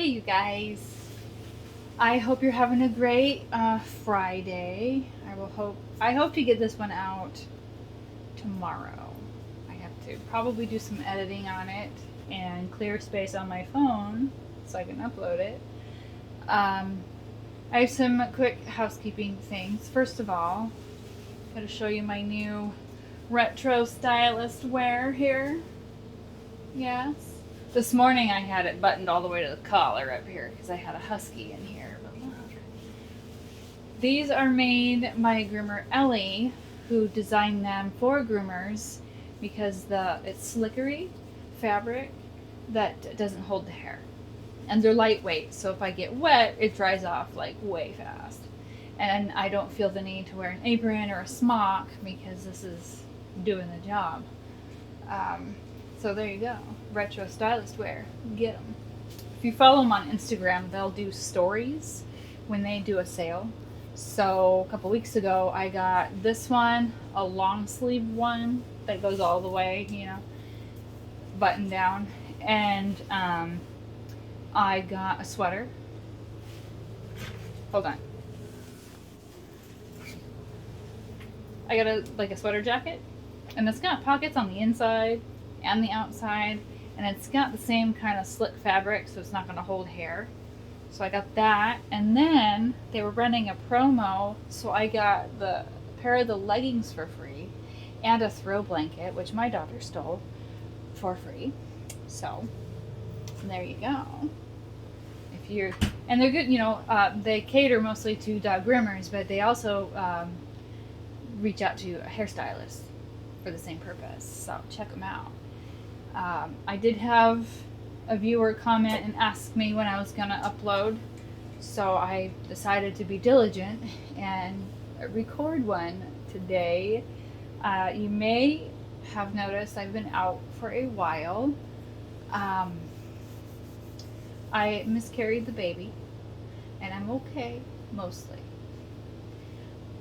Hey, you guys. I hope you're having a great Friday. I hope to get this one out tomorrow. I have to probably do some editing on it and clear space on my phone so I can upload it. I have some quick housekeeping things. First of all, I'm going to show you my new retro stylist wear here. Yes. This morning I had it buttoned all the way to the collar up here because I had a husky in here. But look. These are made by groomer Ellie, who designed them for groomers because it's slickery fabric that doesn't hold the hair. And they're lightweight, so if I get wet, it dries off like way fast. And I don't feel the need to wear an apron or a smock because this is doing the job. So there you go. Retro stylist wear. Get them. If you follow them on Instagram, they'll do stories when they do a sale. So a couple weeks ago, I got this one, a long sleeve one that goes all the way, button down. And I got a sweater. Hold on. I got a sweater jacket, and it's got pockets on the inside and the outside, and it's got the same kind of slick fabric, so it's not going to hold hair. So I got that, and then they were running a promo, so I got a pair of the leggings for free and a throw blanket, which my daughter stole, for free. So there you go. And they're good, they cater mostly to dog groomers, but they also reach out to a hairstylist for the same purpose. So check them out. I did have a viewer comment and ask me when I was going to upload, so I decided to be diligent and record one today. You may have noticed I've been out for a while. I miscarried the baby, and I'm okay, mostly.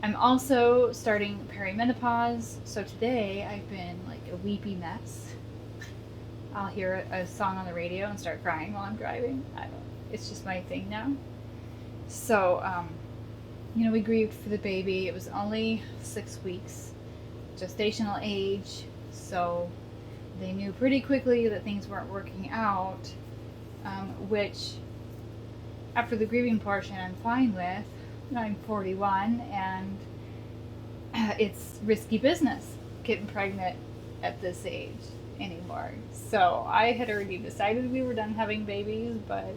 I'm also starting perimenopause, so today I've been like a weepy mess. I'll hear a song on the radio and start crying while I'm driving. It's just my thing now. So, we grieved for the baby. It was only 6 weeks, gestational age, so they knew pretty quickly that things weren't working out, which, after the grieving portion, I'm fine with. I'm 41, and it's risky business getting pregnant at this age anymore. So I had already decided we were done having babies, but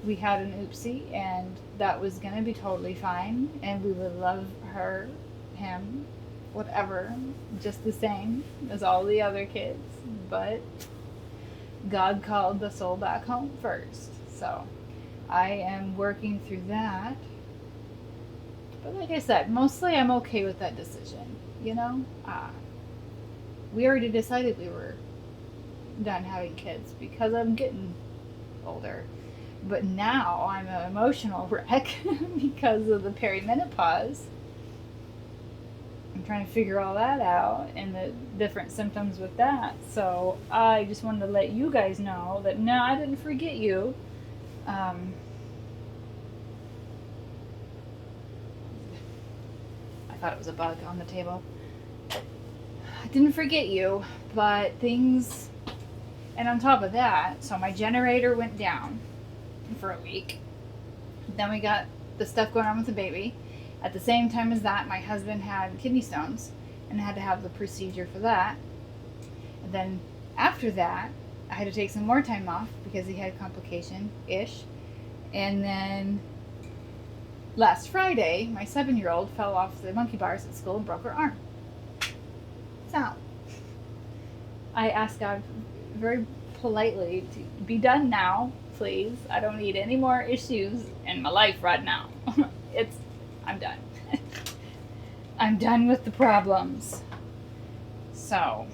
we had an oopsie, and that was going to be totally fine, and we would love her, him, whatever, just the same as all the other kids. But God called the soul back home first. So I am working through that. But like I said, mostly I'm okay with that decision, we already decided we were done having kids because I'm getting older. But now I'm an emotional wreck because of the perimenopause. I'm trying to figure all that out and the different symptoms with that. So I just wanted to let you guys know that no, I didn't forget you. I thought it was a bug on the table. I didn't forget you, but things, and on top of that, so my generator went down for a week. Then we got the stuff going on with the baby. At the same time as that, my husband had kidney stones and had to have the procedure for that. And then after that, I had to take some more time off because he had a complication-ish. And then last Friday, my 7-year-old fell off the monkey bars at school and broke her arm. So I asked God very politely to be done now, please. I don't need any more issues in my life right now. I'm done. I'm done with the problems. So,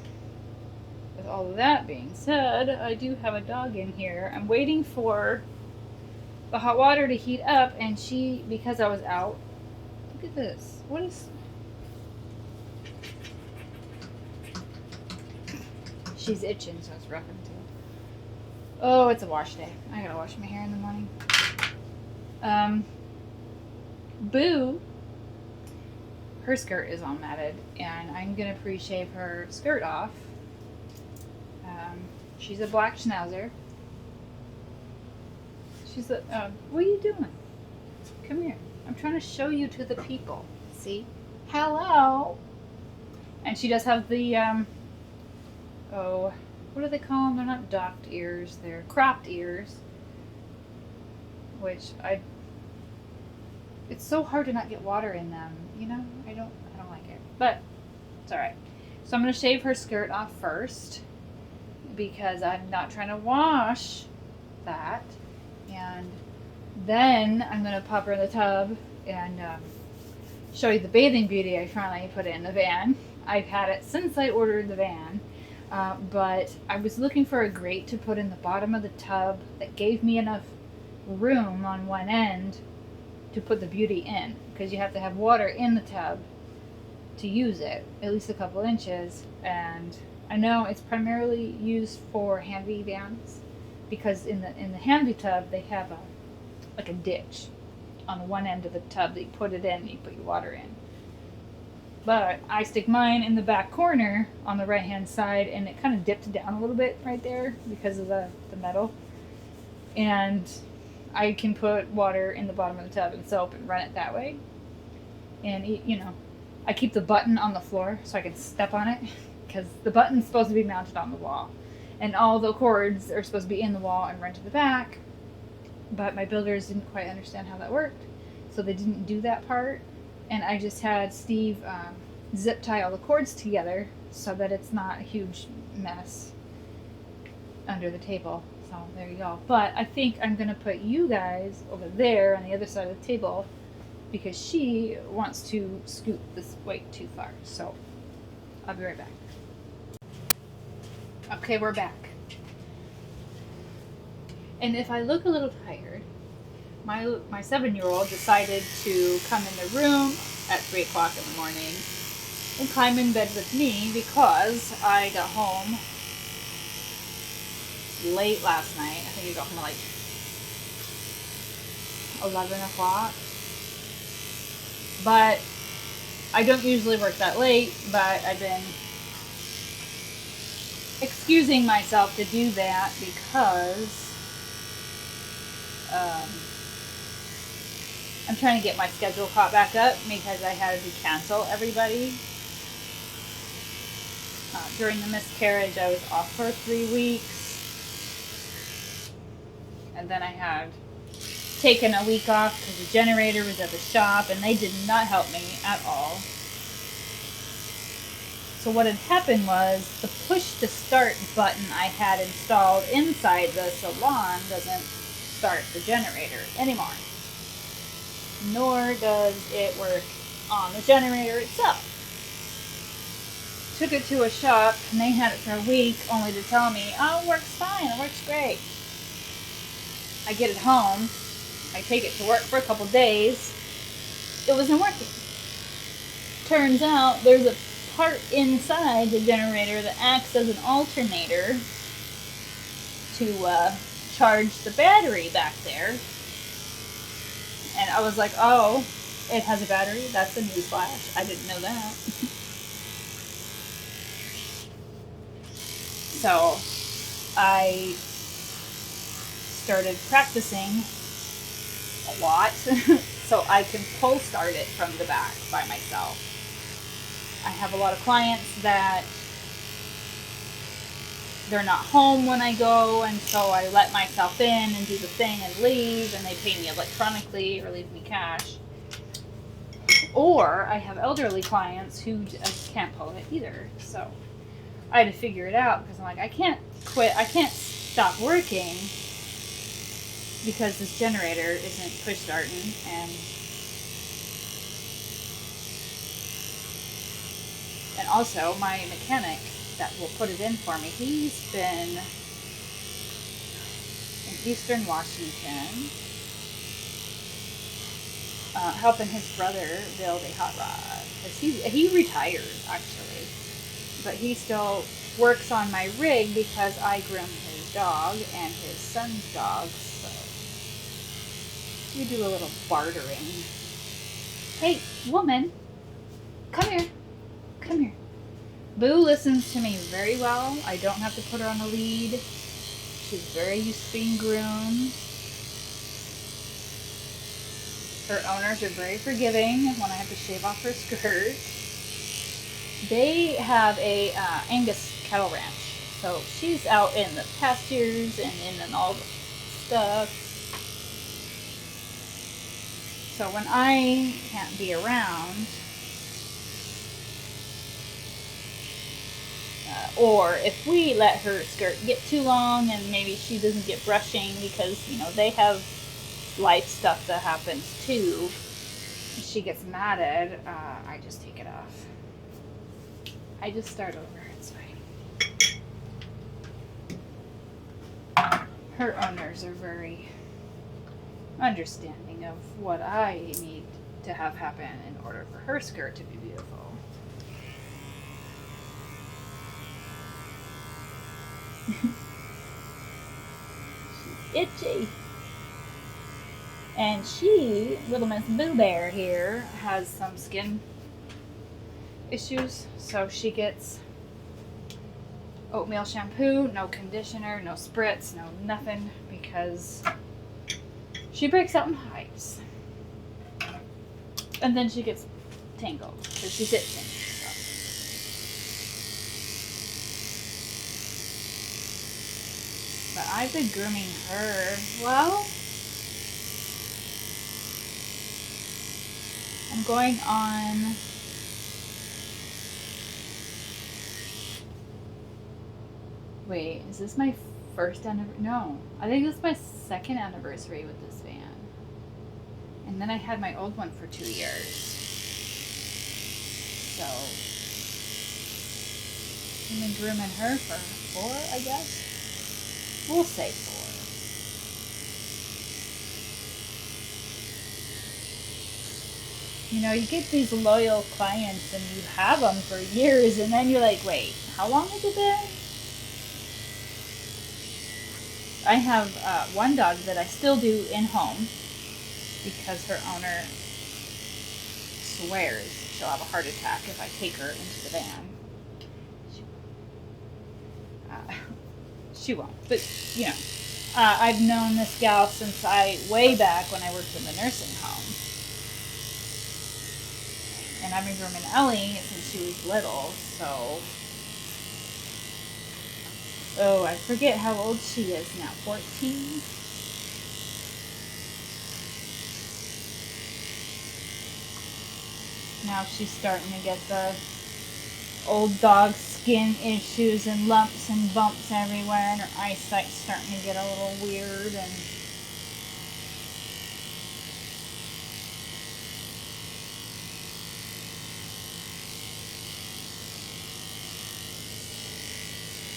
with all of that being said, I do have a dog in here. I'm waiting for the hot water to heat up, and because I was out, look at this. What is... She's itching, so it's rough and too. Oh, it's a wash day. I gotta wash my hair in the morning. Boo, her skirt is all matted, and I'm gonna pre-shave her skirt off. She's a black schnauzer. She's a. What are you doing? Come here. I'm trying to show you to the people. See? Hello. And she does have the what do they call them? They're not docked ears. They're cropped ears. Which it's so hard to not get water in them. You know, I don't like it, but it's all right. So I'm gonna shave her skirt off first because I'm not trying to wash that, and then I'm gonna pop her in the tub and show you the bathing beauty I finally put in the van. I've had it since I ordered the van, but I was looking for a grate to put in the bottom of the tub that gave me enough room on one end to put the beauty in, because you have to have water in the tub to use it, at least a couple inches. And I know it's primarily used for Hanvee vans, because in the Hanvee tub they have a ditch on one end of the tub that you put it in and you put your water in. But I stick mine in the back corner on the right hand side, and it kind of dipped down a little bit right there because of the metal. And I can put water in the bottom of the tub and soap and run it that way. And, you know, I keep the button on the floor so I can step on it, because the button's supposed to be mounted on the wall. And all the cords are supposed to be in the wall and run to the back. But my builders didn't quite understand how that worked, so they didn't do that part. And I just had Steve zip tie all the cords together so that it's not a huge mess under the table. So there you go. But I think I'm going to put you guys over there on the other side of the table, because she wants to scoot this weight too far. So I'll be right back. Okay, we're back. And if I look a little tired, my 7-year-old decided to come in the room at 3 o'clock in the morning and climb in bed with me because I got home late last night. I think I got home at like 11 o'clock. But I don't usually work that late, but I've been excusing myself to do that because I'm trying to get my schedule caught back up, because I had to cancel everybody. During the miscarriage, I was off for 3 weeks. And then I had taken a week off because the generator was at the shop, and they did not help me at all. So what had happened was the push to start button I had installed inside the salon doesn't start the generator anymore. Nor does it work on the generator itself. Took it to a shop, and they had it for a week, only to tell me, oh, it works fine, it works great. I get it home, I take it to work for a couple days, it wasn't working. Turns out there's a part inside the generator that acts as an alternator to charge the battery back there. And I was like, oh, it has a battery? That's a newsflash. I didn't know that. So I started practicing a lot so I can pull start it from the back by myself. I have a lot of clients that they're not home when I go, and so I let myself in and do the thing and leave, and they pay me electronically or leave me cash. Or I have elderly clients who just can't pull it either. So I had to figure it out, because I'm like, I can't quit, I can't stop working because this generator isn't push starting. And also my mechanic that will put it in for me, he's been in Eastern Washington helping his brother build a hot rod. Because he retired, actually. But he still works on my rig because I groom his dog and his son's dog, so we do a little bartering. Hey, woman, come here. Come here. Boo listens to me very well. I don't have to put her on a lead. She's very used to being groomed. Her owners are very forgiving when I have to shave off her skirt. They have a Angus cattle ranch, so she's out in the pastures and in all the stuff. So when I can't be around, or if we let her skirt get too long and maybe she doesn't get brushing because, they have life stuff that happens too, she gets matted, I just take it off. I just start over. It's fine. Her owners are very understanding of what I need to have happen in order for her skirt to be beautiful. She's itchy. And little Miss Boo Bear here, has some skin issues, so she gets oatmeal shampoo, no conditioner, no spritz, no nothing, because she breaks out in hives. And then she gets tangled, because she's itching. So. But I've been grooming her. Well, I'm going on wait, is this my first anniversary? No, I think this is my second anniversary with this van. And then I had my old one for 2 years. So I've been grooming her for 4, I guess. We'll say 4. You get these loyal clients and you have them for years, and then you're like, wait, how long has it been? I have one dog that I still do in-home because her owner swears she'll have a heart attack if I take her into the van. She won't, but I've known this gal since way back when I worked in the nursing home. And I've been grooming Ellie since she was little, so. Oh, I forget how old she is now. 14? Now she's starting to get the old dog skin issues and lumps and bumps everywhere, and her eyesight's starting to get a little weird, and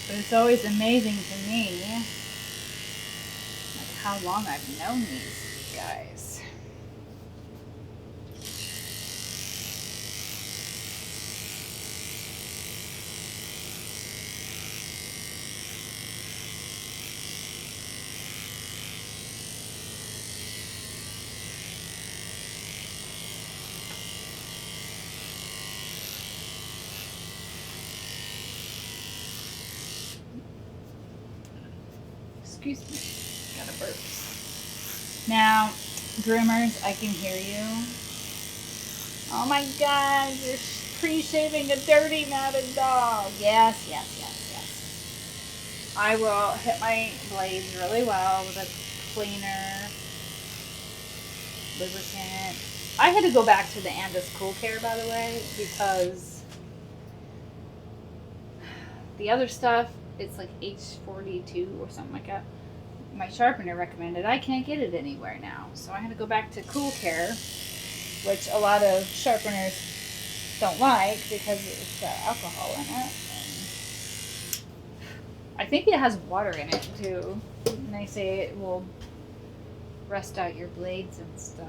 but it's always amazing to me, like, how long I've known these guys. Excuse me, got a burp. Now, groomers, I can hear you. Oh my God, you're pre-shaving a dirty, matted dog. Yes. I will hit my blades really well with a cleaner, lubricant. I had to go back to the Andis Cool Care, by the way, because the other stuff, it's like H42 or something like that. My sharpener recommended. I can't get it anywhere now. So I had to go back to Cool Care, which a lot of sharpeners don't like because it's got alcohol in it. And I think it has water in it too. And they say it will rust out your blades and stuff.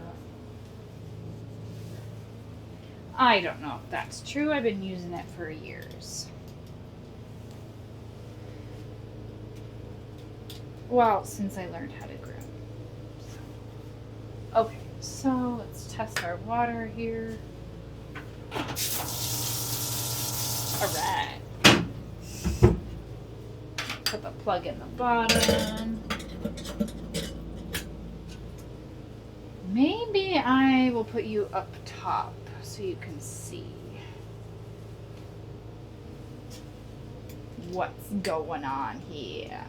I don't know if that's true. I've been using it for years. Well, since I learned how to groom. So. Okay, so let's test our water here. Alright. Put the plug in the bottom. Maybe I will put you up top so you can see what's going on here.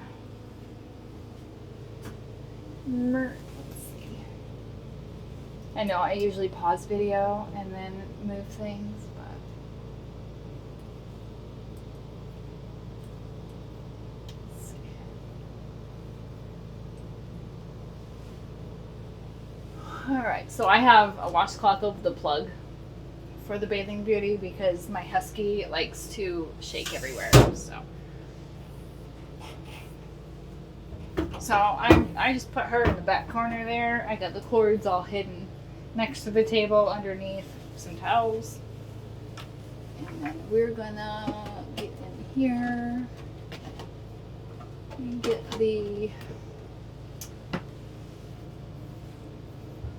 Let's see. I know I usually pause video and then move things, but let's see. Alright, so I have a washcloth over the plug for the Bathing Beauty because my husky likes to shake everywhere. So I just put her in the back corner there. I got the cords all hidden next to the table underneath some towels. And then we're gonna get in here and get the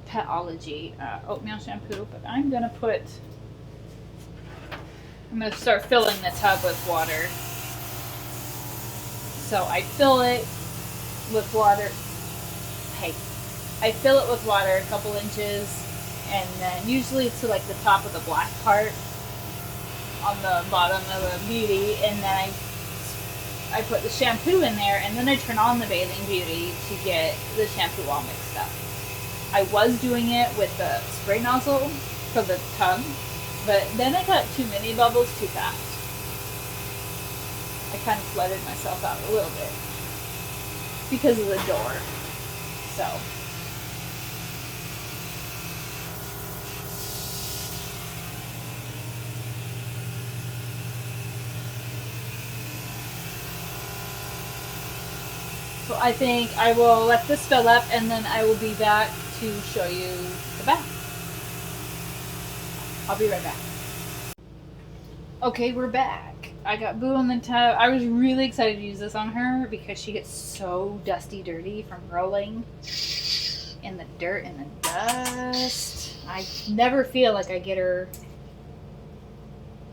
Petology oatmeal shampoo, but I'm gonna start filling the tub with water. So I fill it with water. I fill it with water a couple inches, and then usually to like the top of the black part on the bottom of the beauty, and then I put the shampoo in there, and then I turn on the Bathing Beauty to get the shampoo all mixed up. I was doing it with the spray nozzle for the tub, but then I got too many bubbles too fast. I kind of flooded myself out a little bit because of the door. So I think I will let this fill up, and then I will be back to show you the bath. I'll be right back. Okay, we're back. I got Boo in the tub. I was really excited to use this on her because she gets so dusty dirty from rolling in the dirt and the dust. I never feel like I get her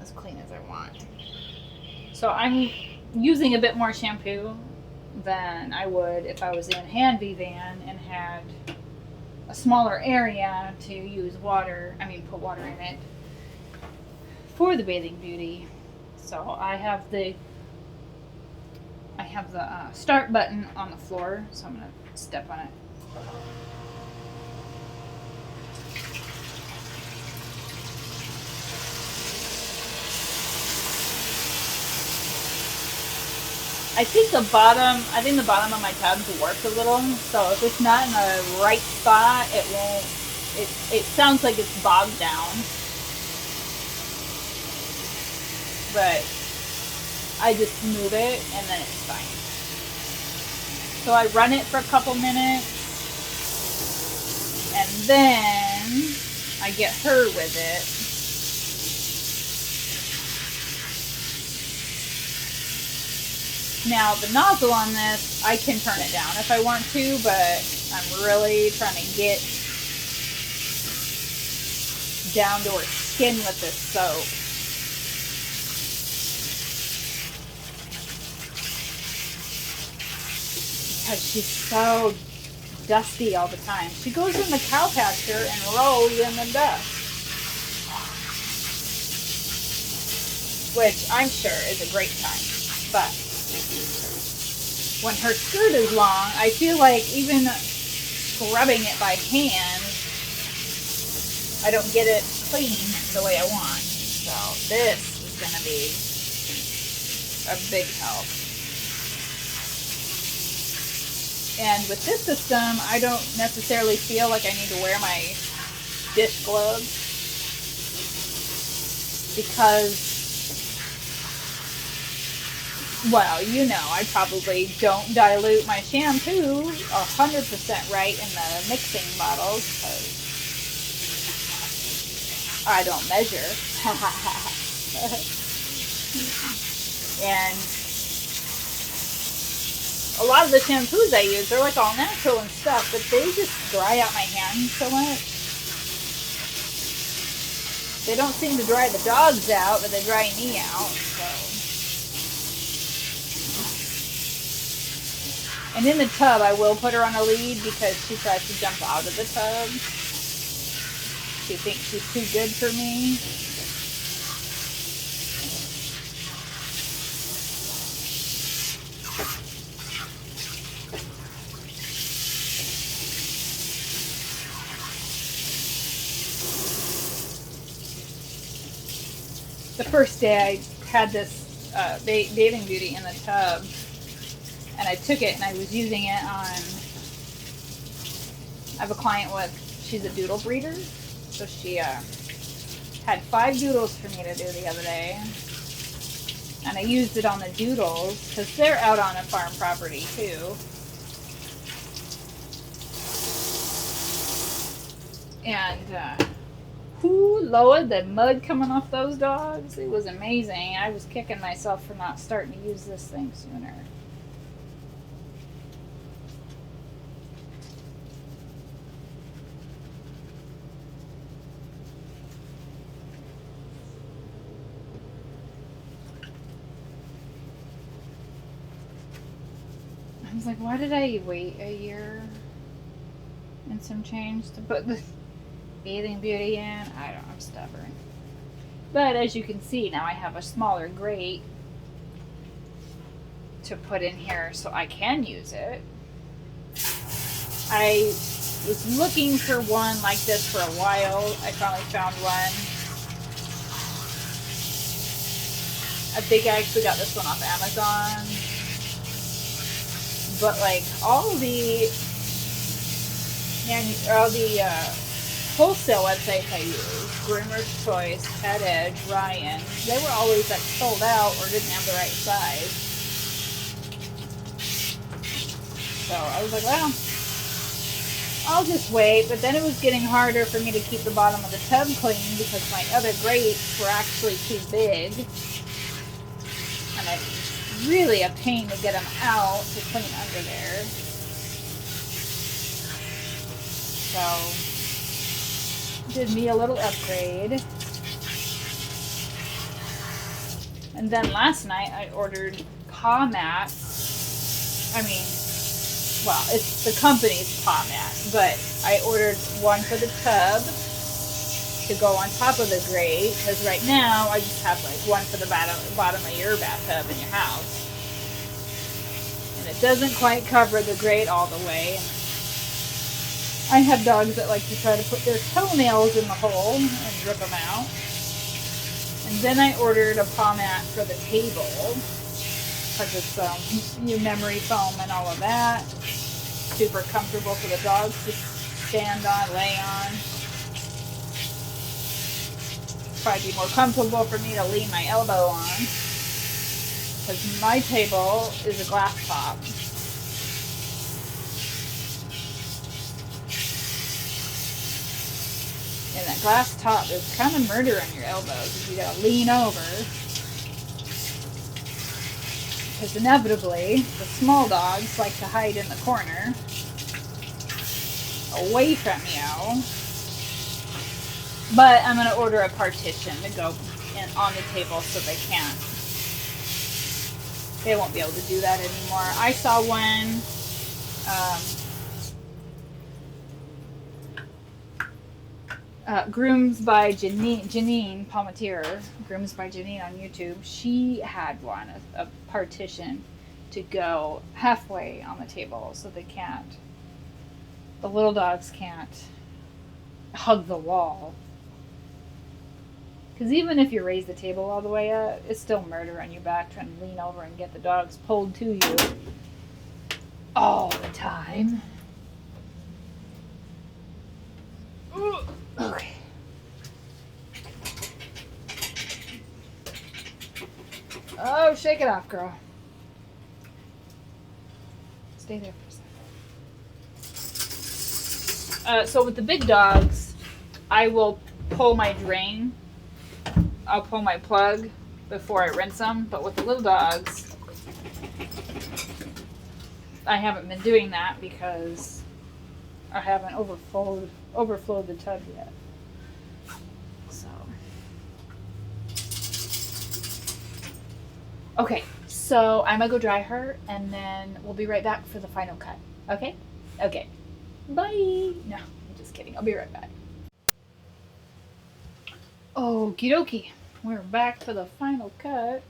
as clean as I want. So I'm using a bit more shampoo than I would if I was in Handyvan and had a smaller area to use put water in it for the Bathing Beauty. So I have the start button on the floor, so I'm gonna step on it. I think the bottom of my tub's warped a little, so if it's not in the right spot, it sounds like it's bogged down. But I just move it and then it's fine. So I run it for a couple minutes, and then I get her with it. Now the nozzle on this, I can turn it down if I want to, but I'm really trying to get down to her skin with this soap. Because she's so dusty all the time. She goes in the cow pasture and rolls in the dust. Which I'm sure is a great time. But when her skirt is long, I feel like even scrubbing it by hand, I don't get it clean the way I want. So this is going to be a big help. And with this system, I don't necessarily feel like I need to wear my dish gloves because, well, you know, I probably don't dilute my shampoo 100% right in the mixing bottles because I don't measure. And A lot of the shampoos I use are like all natural and stuff, but they just dry out my hands so much. They don't seem to dry the dogs out, but they dry me out. So. And in the tub, I will put her on a lead because she tries to jump out of the tub. She thinks she's too good for me. The first day I had this bathing beauty in the tub, and I took it and I was using it on, I have a client she's a doodle breeder, so she had 5 doodles for me to do the other day, and I used it on the doodles because they're out on a farm property too. And Lord, the mud coming off those dogs, it was amazing. I was kicking myself for not starting to use this thing sooner. I was like, why did I wait a year and some change to put the bathing beauty in? I don't know, I'm stubborn. But as you can see, now I have a smaller grate to put in here so I can use it. I was looking for one like this for a while. I finally found one. I think I actually got this one off Amazon. But like all the wholesale websites I use, Groomer's Choice, Pet Edge, Ryan, they were always like sold out or didn't have the right size. So I was like, well, I'll just wait. But then it was getting harder for me to keep the bottom of the tub clean because my other grates were actually too big. And it's really a pain to get them out to clean under there. So did me a little upgrade. And then last night I ordered paw mats. I mean, well, it's the company's paw mat, but I ordered one for the tub to go on top of the grate, because right now I just have like one for the bottom of your bathtub in your house. And it doesn't quite cover the grate all the way. I have dogs that like to try to put their toenails in the hole and rip them out. And then I ordered a paw mat for the table because it's new memory foam and all of that. Super comfortable for the dogs to stand on, lay on. Probably be more comfortable for me to lean my elbow on because my table is a glass top. And that glass top is kind of murder on your elbows if you gotta lean over. Because inevitably, the small dogs like to hide in the corner, away from you. But I'm gonna order a partition to go on the table so they won't be able to do that anymore. I saw one, Grooms by Janine Palmatier, Grooms by Janine on YouTube. She had one, a partition to go halfway on the table so the little dogs can't hug the wall. Because even if you raise the table all the way up, it's still murder on your back trying to lean over and get the dogs pulled to you all the time. Okay. Oh, shake it off, girl. Stay there for a second. So with the big dogs, I will pull my drain. I'll pull my plug before I rinse them. But with the little dogs, I haven't been doing that because I haven't overflowed the tub yet. So okay, so I'm gonna go dry her, and then we'll be right back for the final cut. Okay? Okay. Bye. No, I'm just kidding. I'll be right back. Okie dokie. We're back for the final cut.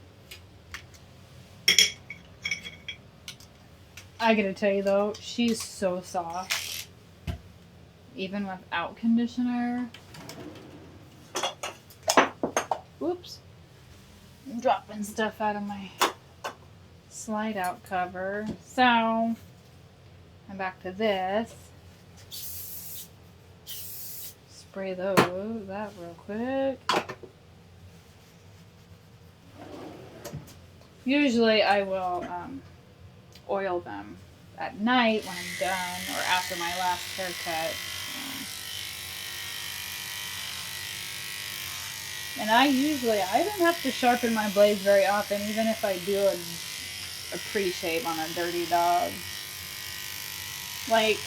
I gotta tell you though, she's so soft. Even without conditioner. Whoops. I'm dropping stuff out of my slide out cover. So, I'm back to this. Spray that real quick. Usually I will oil them at night when I'm done or after my last haircut. And I don't have to sharpen my blades very often, even if I do a pre-shave on a dirty dog. Like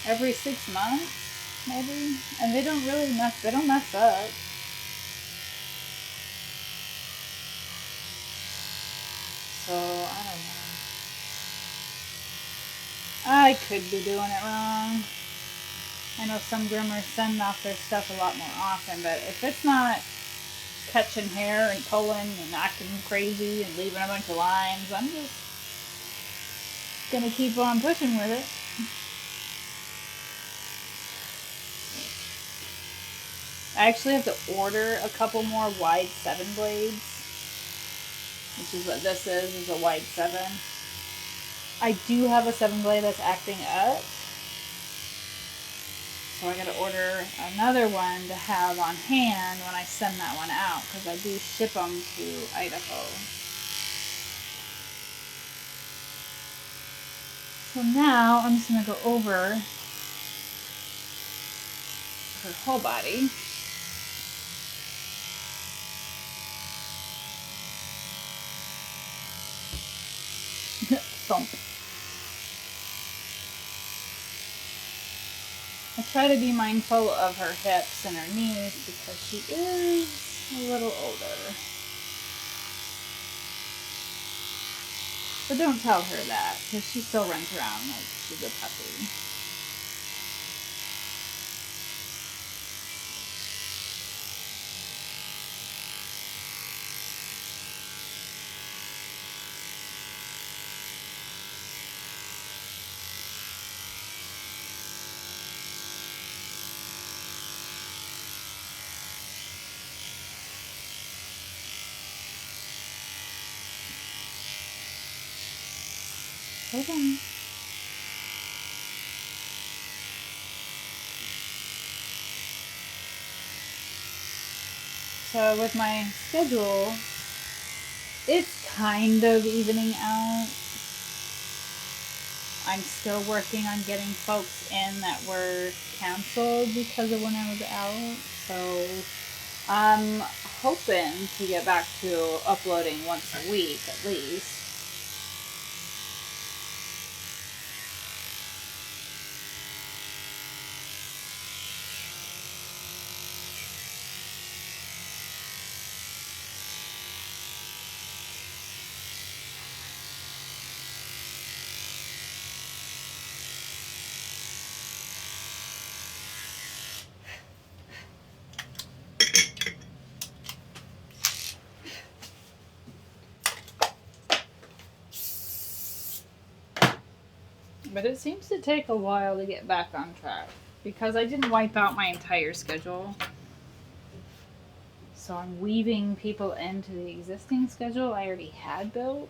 every 6 months, maybe. And they don't mess up. So, I don't know. I could be doing it wrong. I know some groomers send off their stuff a lot more often, but if it's not catching hair and pulling and acting crazy and leaving a bunch of lines, I'm just gonna keep on pushing with it. I actually have to order a couple more wide 7 blades, which is what this is a wide 7. I do have a 7 blade that's acting up, so I gotta order another one to have on hand when I send that one out, because I do ship them to Idaho. So now I'm just gonna go over her whole body. Thump. I try to be mindful of her hips and her knees because she is a little older. But don't tell her that, because she still runs around like she's a puppy. Hold on. So with my schedule, it's kind of evening out. I'm still working on getting folks in that were canceled because of when I was out. So I'm hoping to get back to uploading once a week at least. But it seems to take a while to get back on track because I didn't wipe out my entire schedule. So I'm weaving people into the existing schedule I already had built.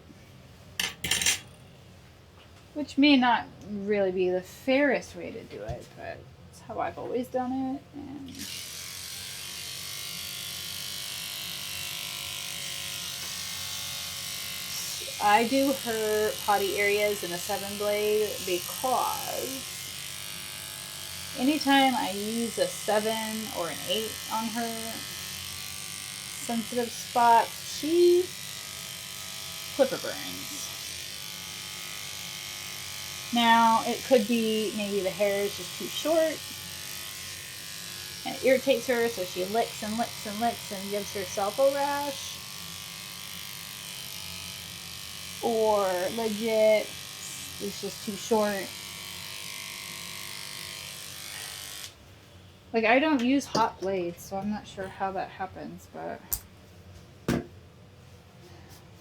Which may not really be the fairest way to do it, but it's how I've always done it. And I do her potty areas in a 7 blade because anytime I use a 7 or an 8 on her sensitive spots, she clipper burns. Now, it could be maybe the hair is just too short and it irritates her, so she licks and licks and licks and gives herself a rash. Or legit, it's just too short. Like, I don't use hot blades, so I'm not sure how that happens, but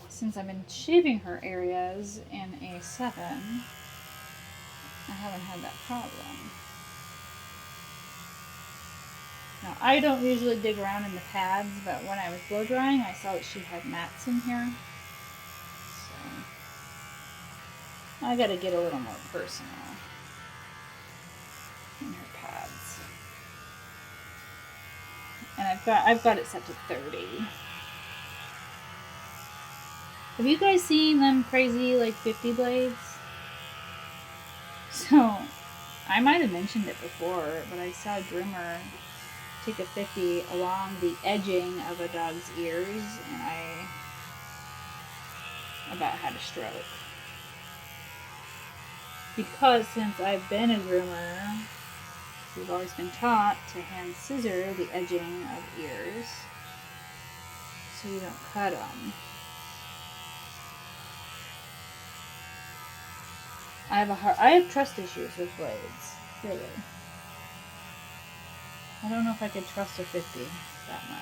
since I've been shaving her areas in a 7, I haven't had that problem. Now, I don't usually dig around in the pads, but when I was blow drying, I saw that she had mats in here. So, I gotta get a little more personal in her pads. And I've got it set to 30. Have you guys seen them crazy, like, 50 blades? So, I might have mentioned it before, but I saw a groomer take a 50 along the edging of a dog's ears, and I about had a stroke. Because since I've been a groomer, we've always been taught to hand scissor the edging of ears so you don't cut them. I have trust issues with blades, really. I don't know if I could trust a 50 that much.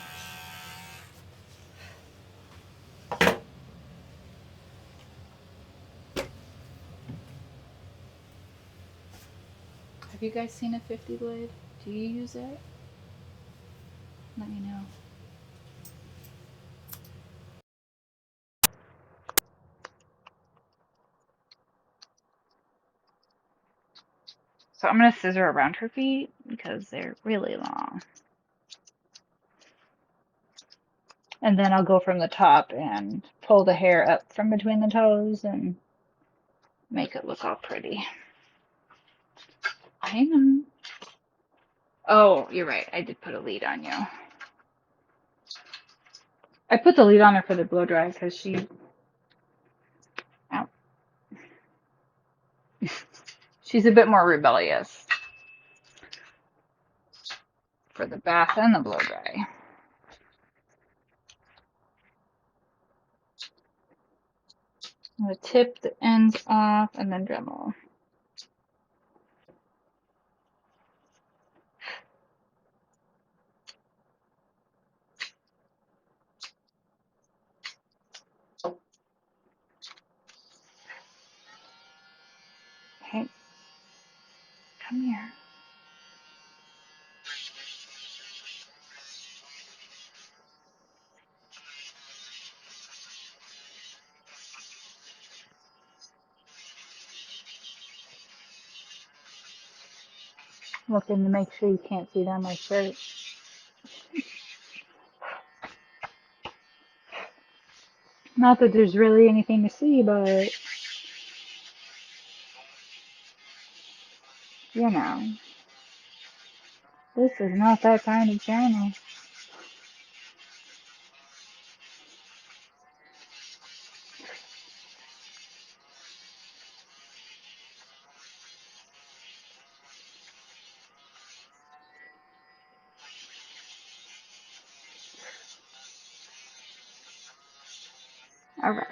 Have you guys seen a 50 blade? Do you use it? Let me know. So I'm going to scissor around her feet because they're really long. And then I'll go from the top and pull the hair up from between the toes and make it look all pretty. I know. Oh, you're right. I did put a lead on you. I put the lead on her for the blow dry because she's a bit more rebellious for the bath and the blow dry. I'm going to tip the ends off and then Dremel. Okay, come here. Looking to make sure you can't see down my shirt. Not that there's really anything to see, but you know, this is not that kind of channel. Alright.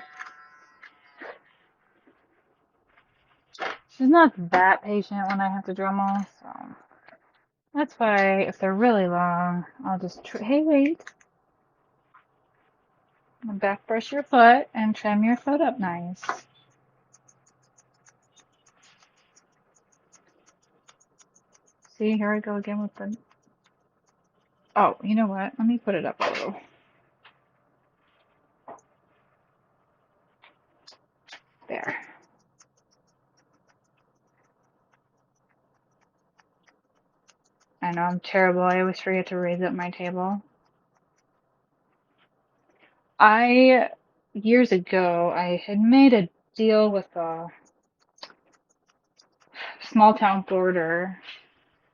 She's not that patient when I have to Dremel, so that's why if they're really long, I'll just hey, wait. Back brush your foot and trim your foot up nice. See, here I go again with the... Oh, you know what? Let me put it up a little. There. I know I'm terrible. I always forget to raise up my table. Years ago, I had made a deal with a small town boarder.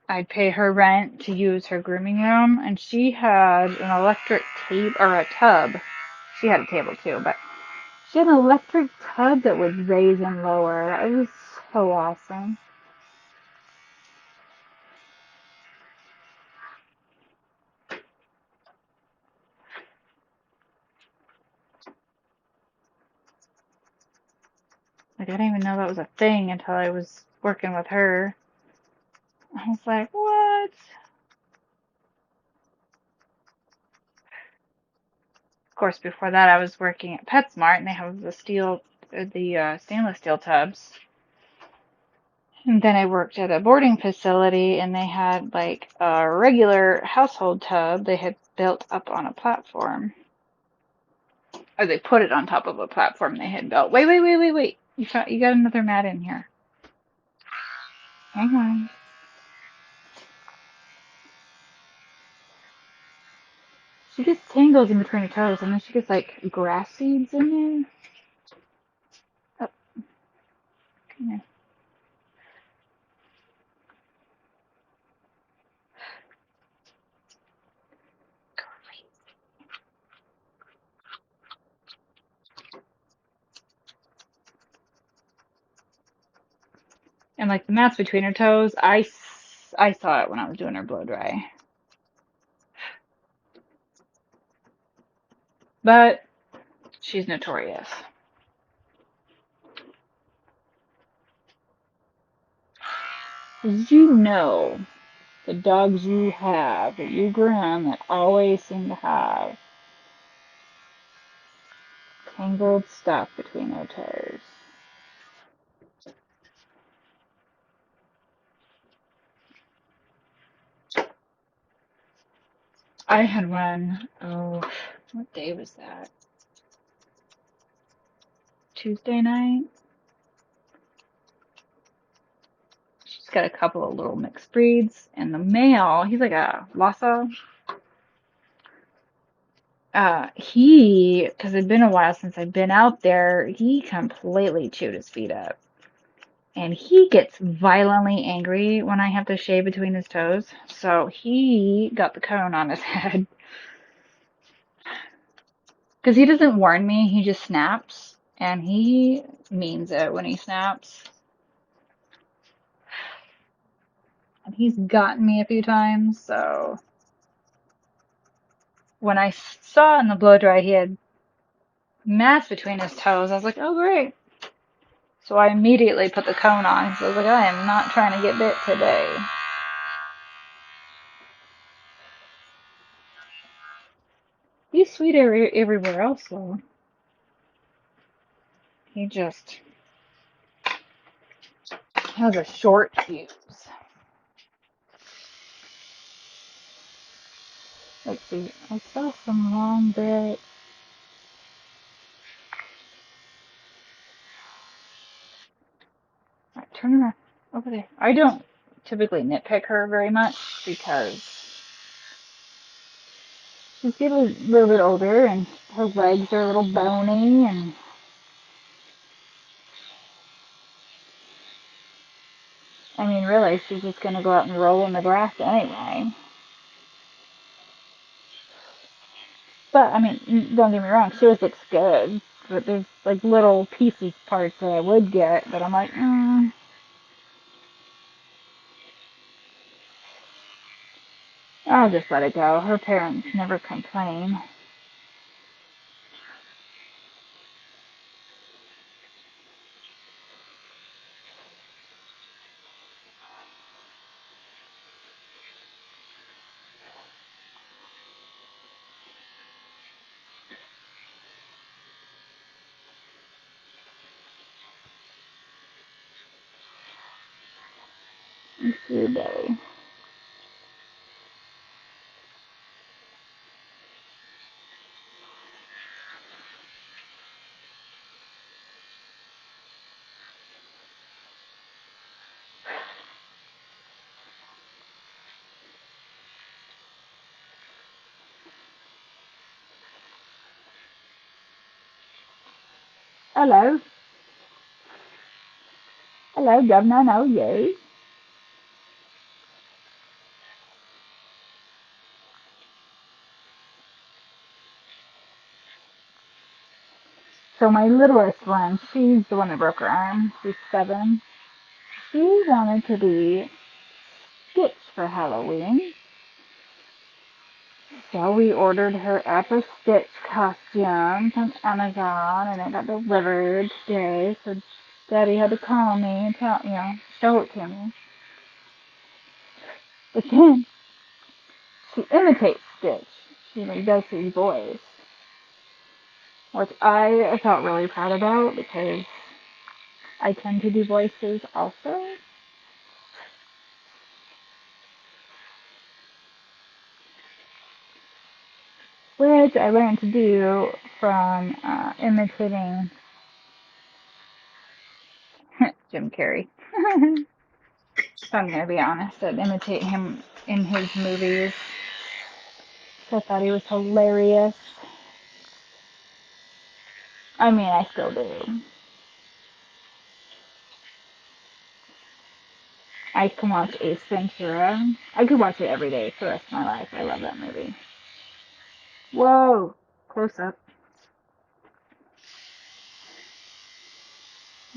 I'd pay her rent to use her grooming room, and she had an electric table, or a tub. She had a table too, but she had an electric tub that would raise and lower. It was Oh, awesome. Like, I didn't even know that was a thing until I was working with her. I was like, what? Of course, before that, I was working at PetSmart, and they have the stainless steel tubs. And then I worked at a boarding facility, and they had like a regular household tub they had built up on a platform. Or they put it on top of a platform they had built. Wait, wait, wait, wait, wait. You got another mat in here. Hang on. She gets tangles in between her toes, and then she gets like grass seeds in there. Oh, come here. And like the mats between her toes, I saw it when I was doing her blow dry. But she's notorious. Did you know the dogs you have that you groom that always seem to have tangled stuff between their toes? I had one, oh, what day was that? Tuesday night? She's got a couple of little mixed breeds, and the male, he's like a Lhasa. Because it'd been a while since I've been out there, he completely chewed his feet up. And he gets violently angry when I have to shave between his toes. So he got the cone on his head. Because he doesn't warn me, he just snaps. And he means it when he snaps. And he's gotten me a few times, so when I saw in the blow dry he had mats between his toes, I was like, oh great. So I immediately put the cone on. So I was like, I am not trying to get bit today. He's sweet everywhere else, though. He just has a short fuse. Let's see. I saw some long bit. Alright, turn around. Over there. I don't typically nitpick her very much because she's getting a little bit older and her legs are a little bony and I mean really she's just gonna go out and roll in the grass anyway. But I mean, don't get me wrong, she always looks good. But there's like little pieces parts that I would get that I'm like, I'll just let it go. Her parents never complain. Let's see your belly. Hello. Hello, Governor. How are you? So my littlest one, she's the one that broke her arm. She's 7. she wanted to be Stitch for Halloween. So we ordered her up a Stitch costume from Amazon, and it got delivered today. So Daddy had to call me and show it to me. But then she imitates Stitch. She does his voice, which I felt really proud about because I tend to do voices also. Which I learned to do from imitating Jim Carrey. If I'm gonna be honest, I'd imitate him in his movies. So I thought he was hilarious. I mean, I still do. I can watch Ace Ventura. I could watch it every day for the rest of my life. I love that movie. Whoa! Close up.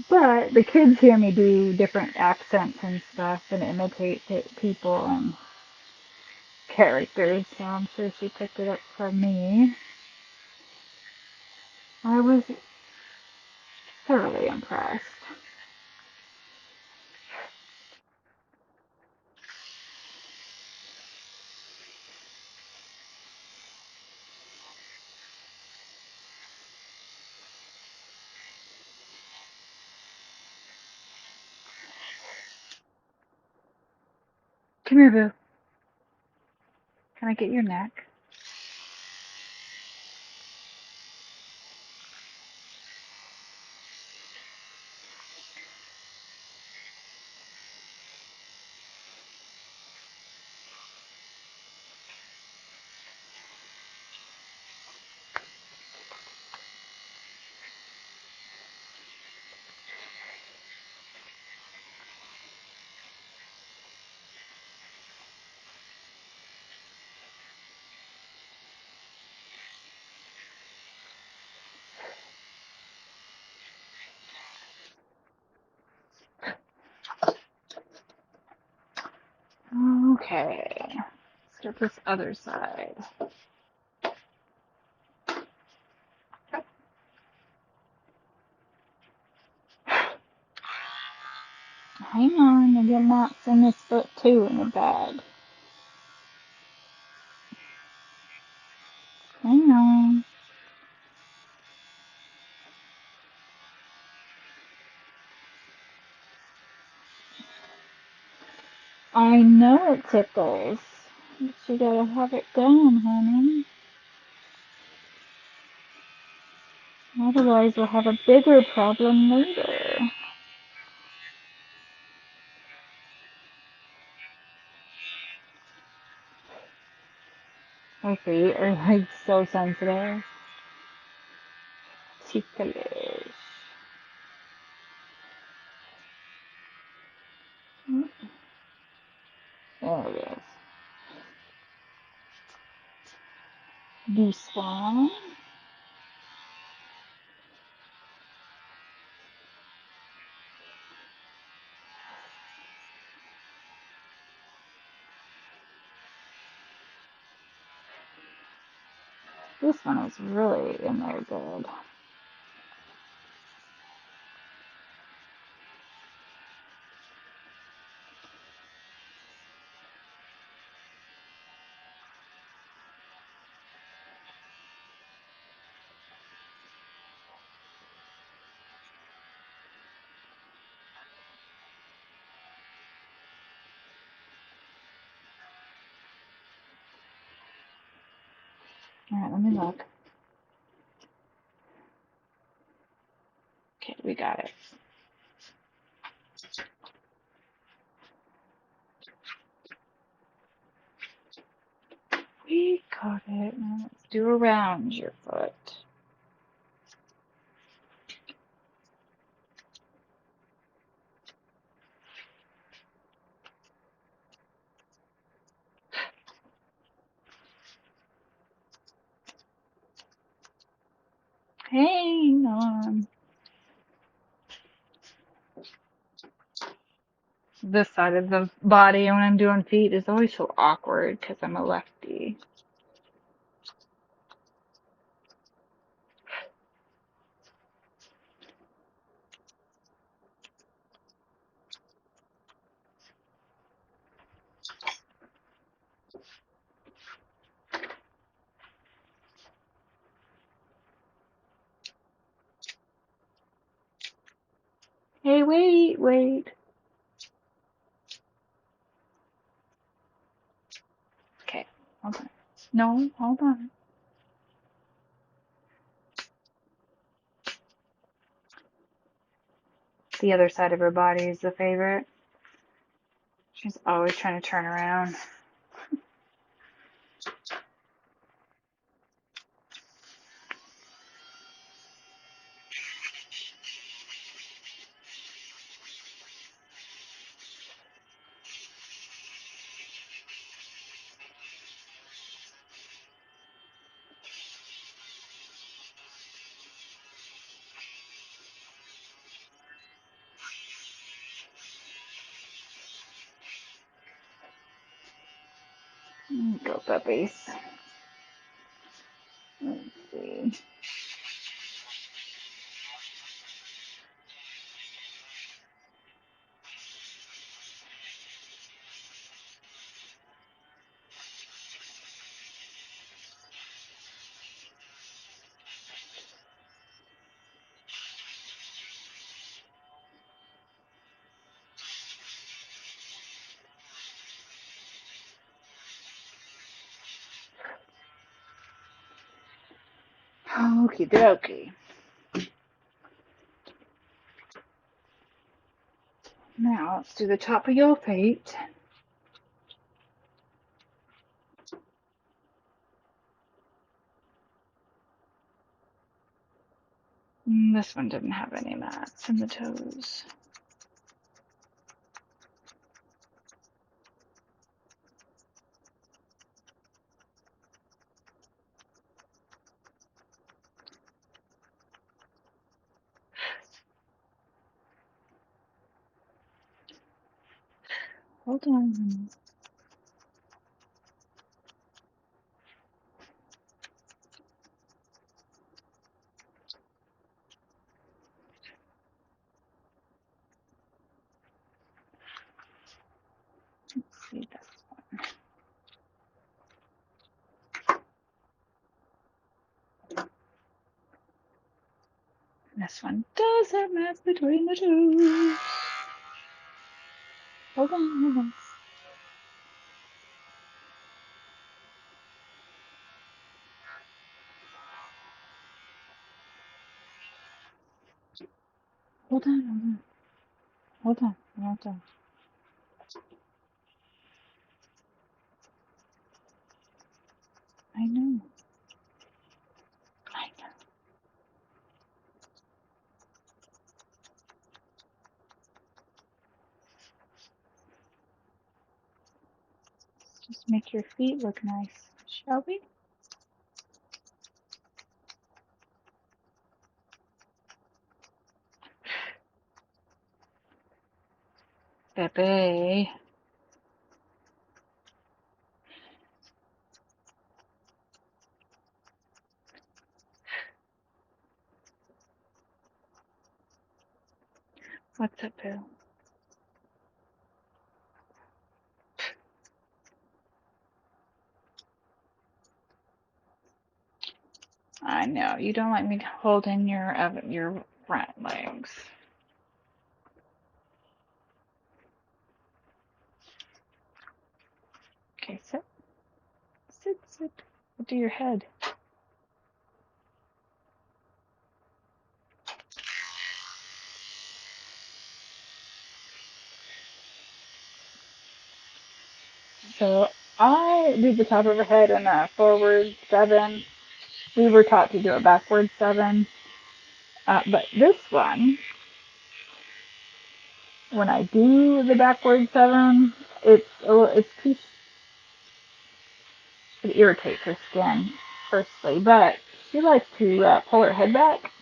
But the kids hear me do different accents and stuff and imitate people and characters, so I'm sure she picked it up from me. I was thoroughly impressed. Come here, Boo. Can I get your neck? Okay. Let's get this other side. Hang on, you get knots in this foot too in the bag. Hang on. I know it tickles, but you gotta have it down, honey. Otherwise, we'll have a bigger problem later. My feet are like so sensitive. Ticklish. There it is. This one. This one is really in there good. Alright, let me look. Okay, we got it. We got it. Now let's do around your foot. Hang on. this side of the body when I'm doing feet is always so awkward because I'm a lefty. Hey, wait. Okay, hold on. No, hold on. The other side of her body is the favorite. She's always trying to turn around. Go puppies. Let's see. Okie dokie. Now let's do the top of your feet. This one didn't have any mats in the toes. Hold on. Let's see this one. This one does have mats between the toes. Hold on. Hold on. Hold on. I know. Just make your feet look nice, shall we? Pepe. What's up, Bill? I know you don't like me holding your front legs. Okay, sit. Do your head. So I do the top of her head in a forward 7. We were taught to do a backward 7. But this one, when I do the backward 7, it's too, it irritates her skin, firstly. But she likes to pull her head back.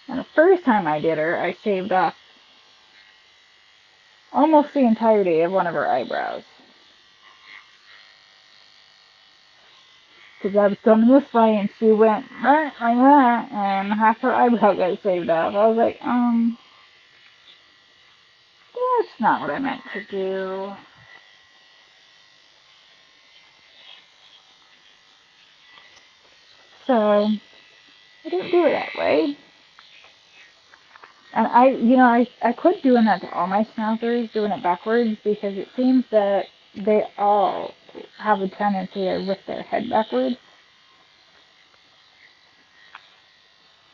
And the first time I did her, I shaved off almost the entirety of one of her eyebrows. Because I was coming this way and she went right like that, and half her eyebrow got shaved off. I was like, that's not what I meant to do. So, I didn't do it that way. And I quit doing that to all my schnauzers, doing it backwards, because it seems that they all have a tendency to lift their head backwards.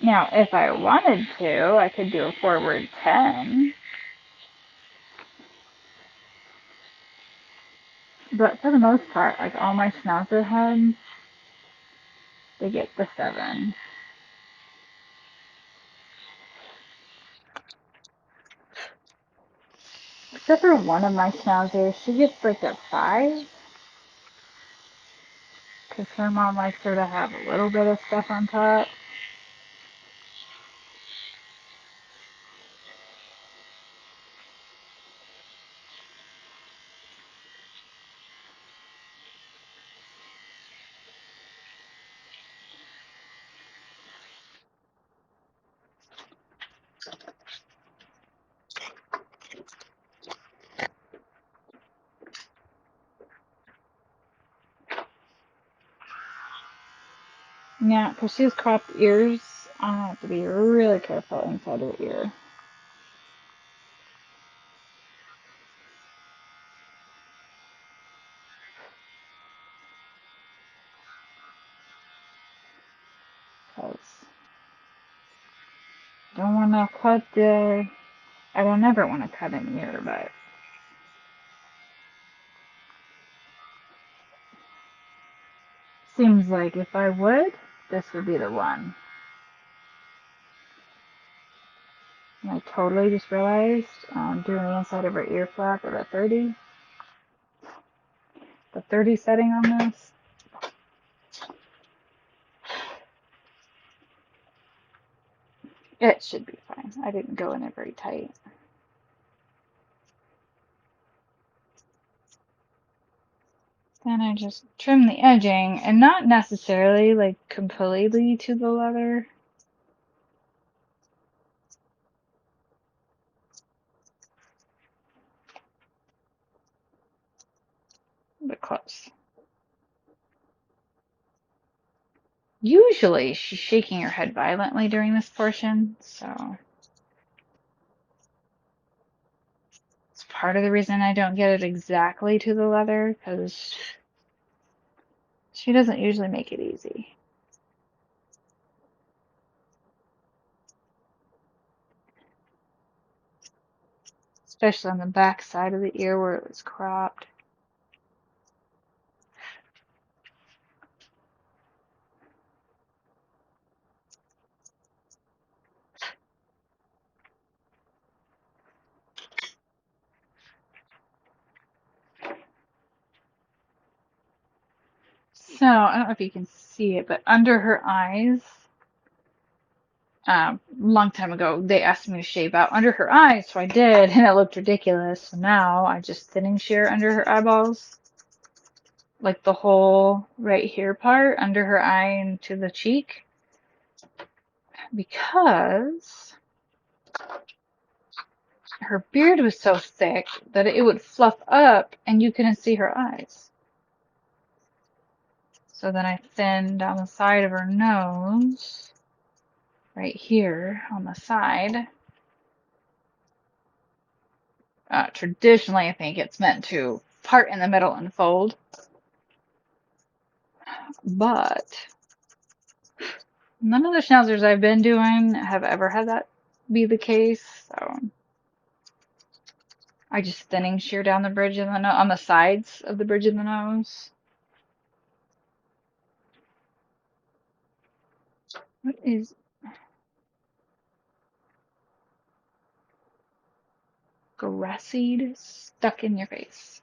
Now, if I wanted to, I could do a forward 10. But for the most part, like all my schnauzer heads, they get the 7. Except for one of my schnauzers, she gets like a 5. Because her mom likes her to have a little bit of stuff on top. Yeah, because she has cropped ears. I have to be really careful inside her ear. Because I don't want to cut the. I don't ever want to cut an ear, but seems like if I would, this would be the one. And I totally just realized doing the inside of her ear flap at a 30. The 30 setting on this. It should be fine. I didn't go in it very tight. Then I just trim the edging, and not necessarily like completely to the leather, but close. Usually she's shaking her head violently during this portion, so it's part of the reason I don't get it exactly to the leather, because she doesn't usually make it easy. Especially on the back side of the ear where it was cropped. So, I don't know if you can see it, but under her eyes, long time ago, they asked me to shave out under her eyes, so I did, and it looked ridiculous. So now I just thinning shear under her eyeballs, like the whole right here part under her eye and to the cheek, because her beard was so thick that it would fluff up and you couldn't see her eyes. So then I thinned down the side of her nose, right here on the side. Traditionally, I think it's meant to part in the middle and fold, but none of the schnauzers I've been doing have ever had that be the case. So I just thinning shear down the bridge of the nose, on the sides of the bridge of the nose. What is grass seed stuck in your face?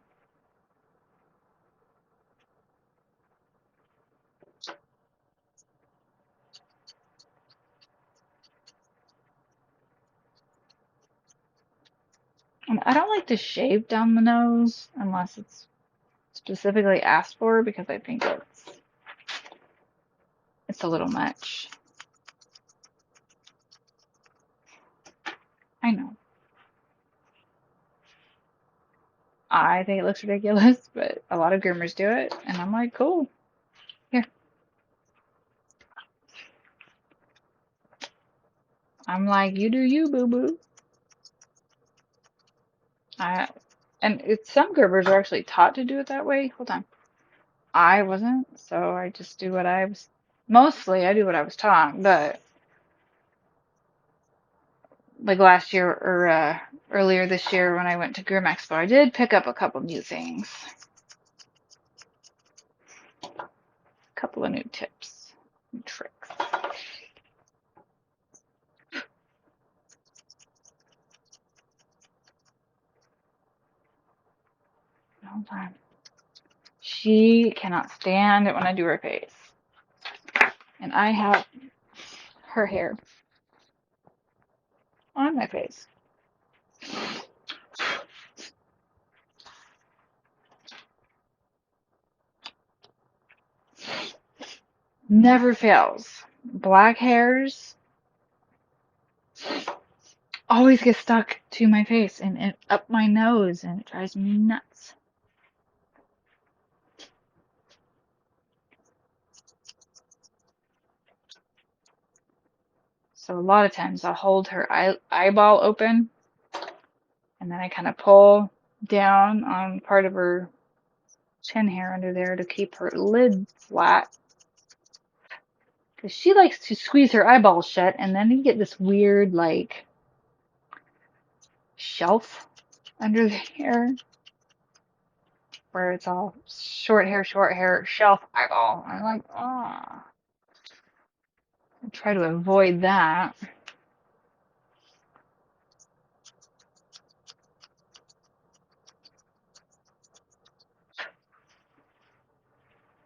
And I don't like to shave down the nose unless it's specifically asked for because I think it's a little much. I know. I think it looks ridiculous, but a lot of groomers do it, and I'm like, cool. Here. I'm like, you do you, boo boo. Some groomers are actually taught to do it that way. Hold on. I wasn't, so I just do what I was. Mostly, I do what I was taught, but like last year or earlier this year when I went to Groom Expo, I did pick up a couple new things, a couple of new tips and tricks. Hold on. She cannot stand it when I do her face. And I have her hair on my face. Never fails. Black hairs always get stuck to my face and up my nose, and it drives me nuts. So a lot of times I'll hold her eyeball open, and then I kind of pull down on part of her chin hair under there to keep her lid flat. Because she likes to squeeze her eyeballs shut, and then you get this weird, like, shelf under the hair where it's all short hair, shelf eyeball. I'm like, ah. I try to avoid that.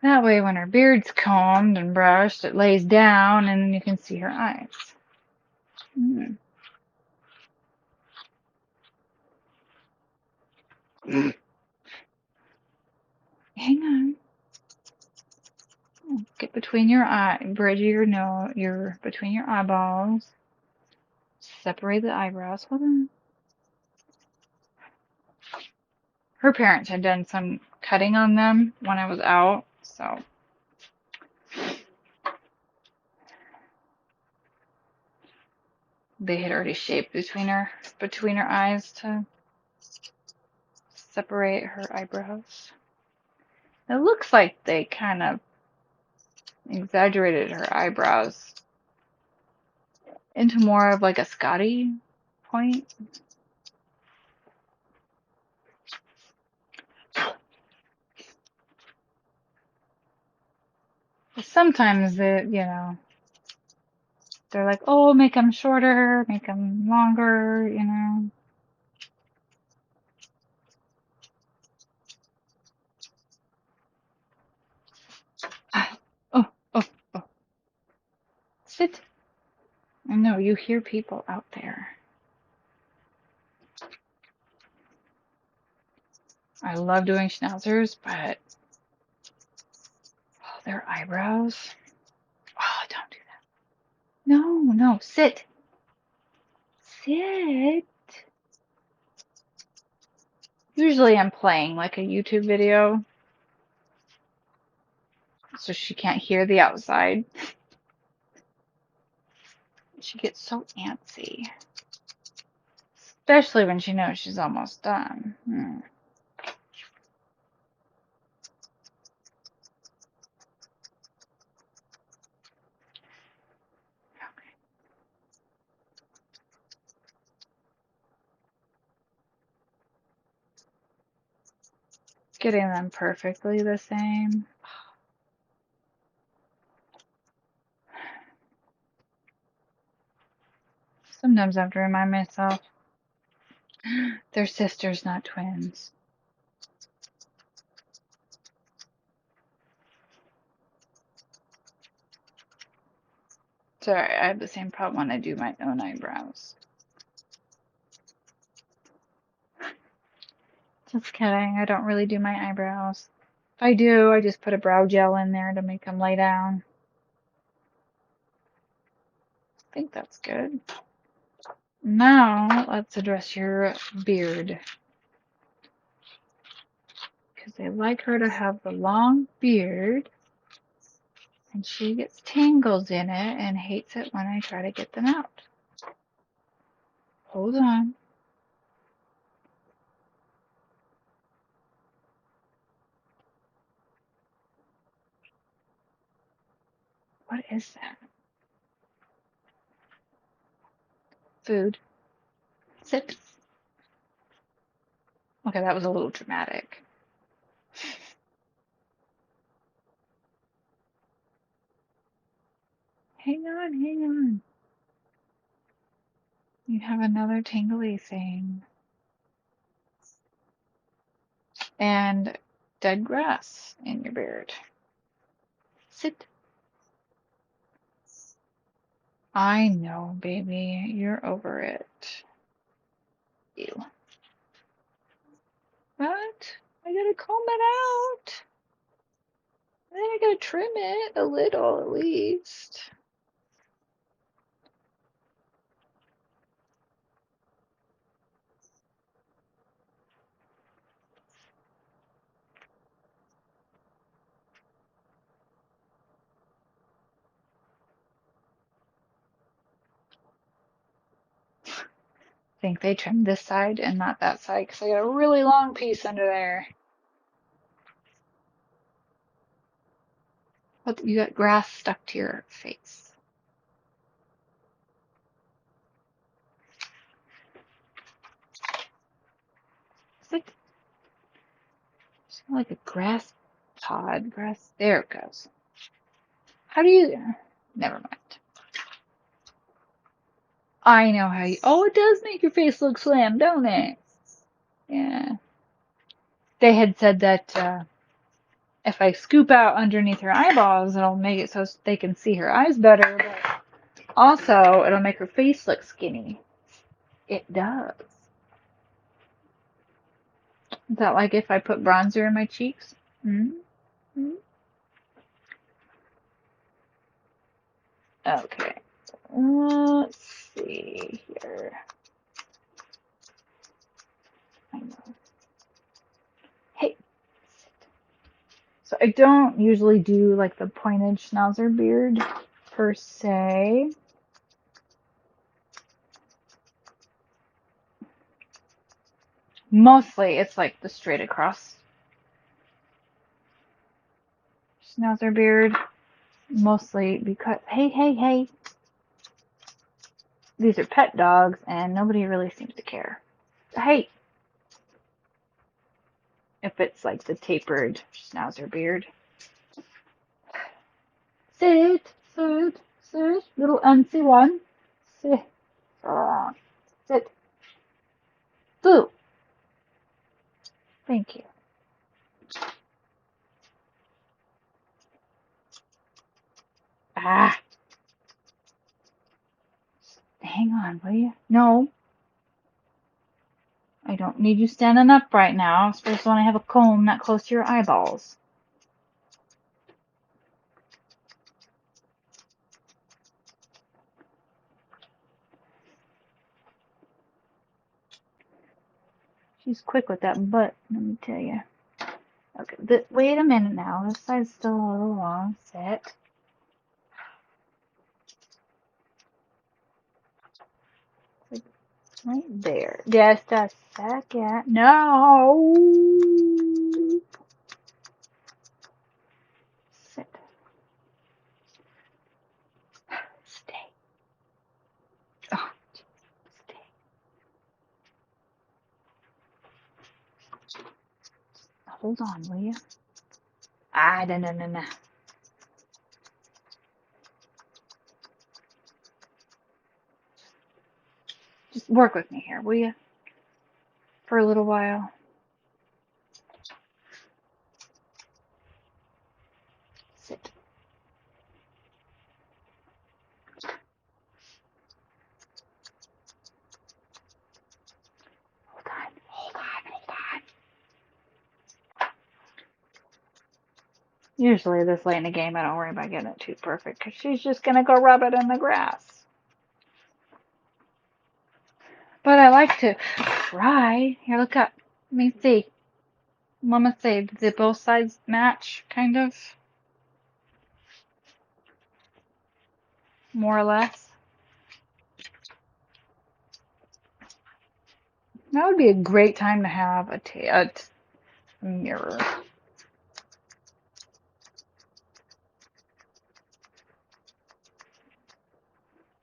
That way, when her beard's combed and brushed, it lays down, and then you can see her eyes. Hang on. Get between your bridge of your nose, between your eyeballs. Separate the eyebrows. Hold on. Her parents had done some cutting on them when I was out, so they had already shaped between her eyes to separate her eyebrows. It looks like they kind of exaggerated her eyebrows into more of like a Scotty point. Sometimes they're like, oh, make them shorter, make them longer, Oh, oh, oh. Sit. I know, you hear people out there. I love doing schnauzers, but their eyebrows. Oh, don't do that. No, no, sit. Sit. Usually I'm playing like a YouTube video, so she can't hear the outside. She gets so antsy. Especially when she knows she's almost done. Getting them perfectly the same. Sometimes I have to remind myself they're sisters, not twins. Sorry, I have the same problem when I do my own eyebrows. Just kidding. I don't really do my eyebrows. If I do, I just put a brow gel in there to make them lay down. I think that's good. Now, let's address your beard. Because I like her to have the long beard. And she gets tangles in it and hates it when I try to get them out. Hold on. What is that? Food. Sit. Okay, that was a little dramatic. Hang on, hang on. You have another tingly thing. And dead grass in your beard. Sit. I know, baby. You're over it. Ew. What? I gotta comb it out. Then I gotta trim it a little at least. I think they trimmed this side and not that side because I got a really long piece under there. But you got grass stuck to your face. It's like a grass pod. Grass. There it goes. How do you. Never mind. I know how you. Oh, it does make your face look slim, don't it? Yeah. They had said that if I scoop out underneath her eyeballs, it'll make it so they can see her eyes better, but also it'll make her face look skinny. It does. Is that like if I put bronzer in my cheeks? Mm-hmm. Okay. Let's see here. I know. Hey. So I don't usually do like the pointed schnauzer beard per se. Mostly it's like the straight across schnauzer beard. Mostly because, hey. These are pet dogs and nobody really seems to care. Hey. If it's like the tapered schnauzer beard. Sit. Little unsy one. Sit. Sit. Boo. Thank you. Ah. Hang on, will you? No. I don't need you standing up right now, especially when I have a comb that close to your eyeballs. She's quick with that butt, let me tell you. Okay, wait a minute now. This side's still a little long. Sit. Right there. Just a second. No. Sit. Stay. Oh, stay. Hold on, will you? Ah, no. Just work with me here, will you? For a little while. Sit. Hold on. Usually this late in the game, I don't worry about getting it too perfect because she's just going to go rub it in the grass. But I like to try. Here, look up. Let me see. Mama say, did both sides match, kind of? More or less. That would be a great time to have a mirror.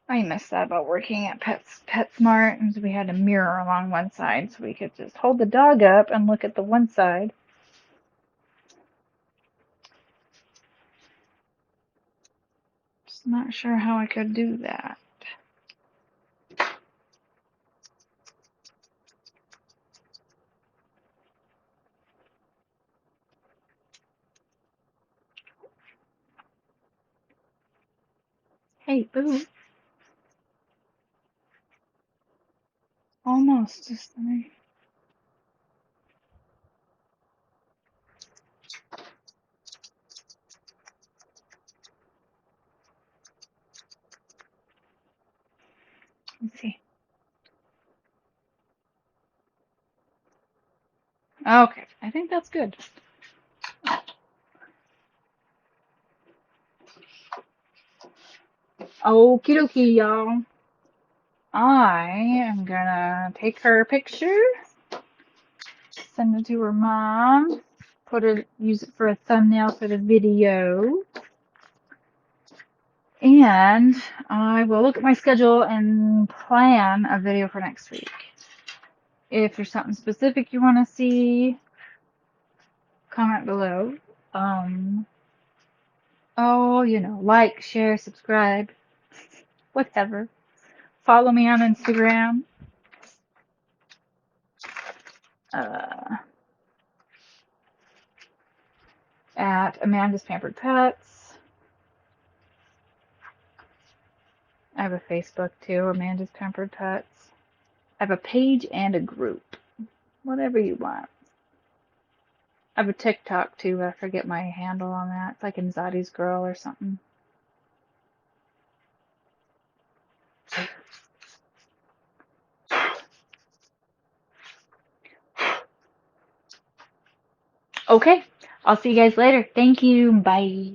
I miss that about working at PetSmart, and we had a mirror along one side, so we could just hold the dog up and look at the one side. Just not sure how I could do that. Hey, boo. Almost. Just let me. Let's see. Okay, I think that's good. Okie dokie, y'all. I am gonna take her picture, send it to her mom, use it for a thumbnail for the video, and I will look at my schedule and plan a video for next week. If there's something specific you want to see, comment below. Like, share, subscribe, whatever. Follow me on Instagram. At Amanda's Pampered Pets. I have a Facebook too, Amanda's Pampered Pets. I have a page and a group. Whatever you want. I have a TikTok too, but I forget my handle on that. It's like Anxiety's Girl or something. Okay, I'll see you guys later. Thank you. Bye.